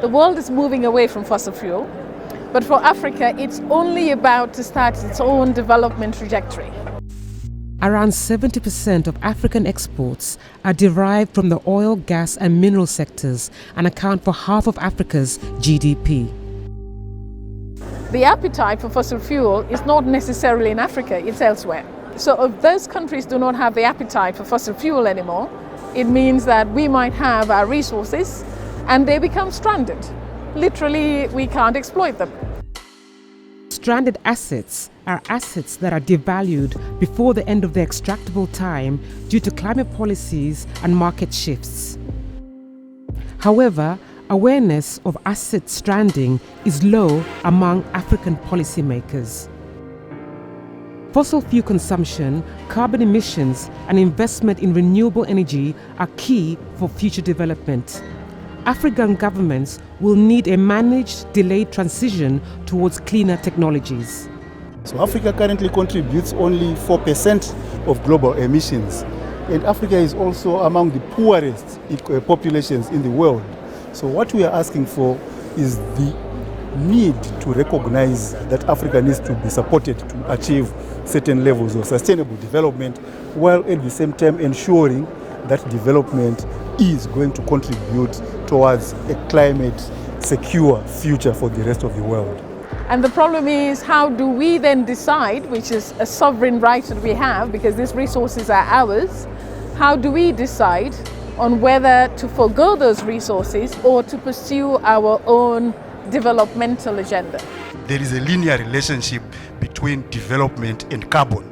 The world is moving away from fossil fuel, but for Africa, it's only about to start its own development trajectory. Around 70% of African exports are derived from the oil, gas and mineral sectors and account for half of Africa's GDP. The appetite for fossil fuel is not necessarily in Africa, it's elsewhere. So if those countries do not have the appetite for fossil fuel anymore, it means that we might have our resources and they become stranded. Literally, we can't exploit them. Stranded assets are assets that are devalued before the end of their extractable time due to climate policies and market shifts. However, awareness of asset stranding is low among African policymakers. Fossil fuel consumption, carbon emissions, and investment in renewable energy are key for future development. African governments will need a managed, delayed transition towards cleaner technologies. So Africa currently contributes only 4% of global emissions. And Africa is also among the poorest populations in the world. So what we are asking for is the need to recognize that Africa needs to be supported to achieve certain levels of sustainable development, while at the same time ensuring that development is going to contribute towards a climate secure future for the rest of the world. And the problem is, how do we then decide, which is a sovereign right that we have because these resources are ours, how do we decide on whether to forgo those resources or to pursue our own developmental agenda? There is a linear relationship between development and carbon.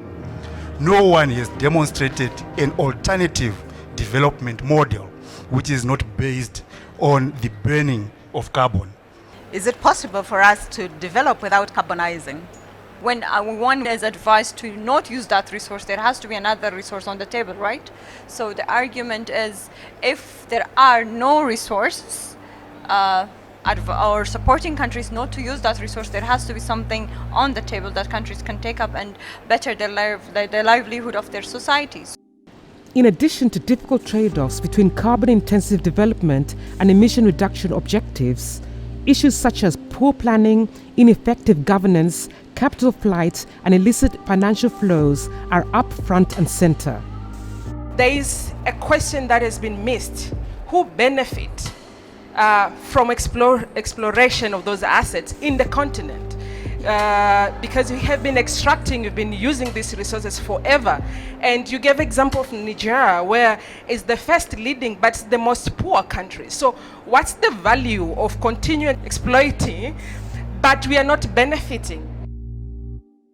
No one has demonstrated an alternative development model which is not based on the burning of carbon. Is it possible for us to develop without carbonizing? When one is advised to not use that resource, there has to be another resource on the table, right? So the argument is, if there are no resources, or supporting countries not to use that resource, there has to be something on the table that countries can take up and better the livelihood of their societies. In addition to difficult trade-offs between carbon-intensive development and emission reduction objectives, issues such as poor planning, ineffective governance, capital flight, and illicit financial flows are up front and center. There is a question that has been missed. Who benefit from exploration of those assets in the continent? Because we have been extracting, we've been using these resources forever. And you gave example of Nigeria, where it's the first leading, but it's the most poor country. So what's the value of continuing exploiting, but we are not benefiting?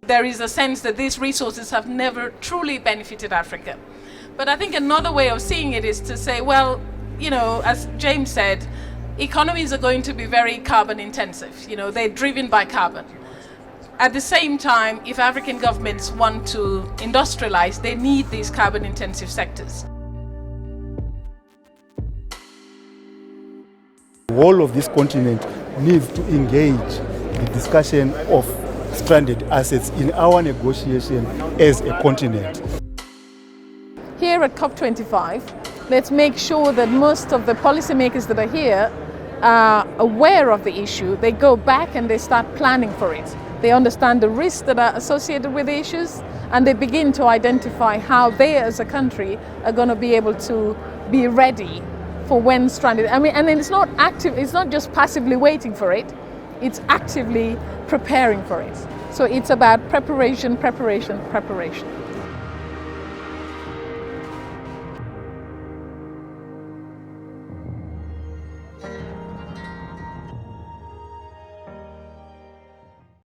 There is a sense that these resources have never truly benefited Africa. But I think another way of seeing it is to say, well, you know, as James said, economies are going to be very carbon intensive. You know, they're driven by carbon. At the same time, if African governments want to industrialize, they need these carbon intensive sectors. The whole of this continent needs to engage the discussion of stranded assets in our negotiation as a continent. Here at COP25, let's make sure that most of the policymakers that are here are aware of the issue. They go back and they start planning for it. They understand the risks that are associated with the issues, and they begin to identify how they as a country are going to be able to be ready for when stranded. I mean, and it's not active, it's not just passively waiting for it, it's actively preparing for it. So it's about preparation, preparation, preparation.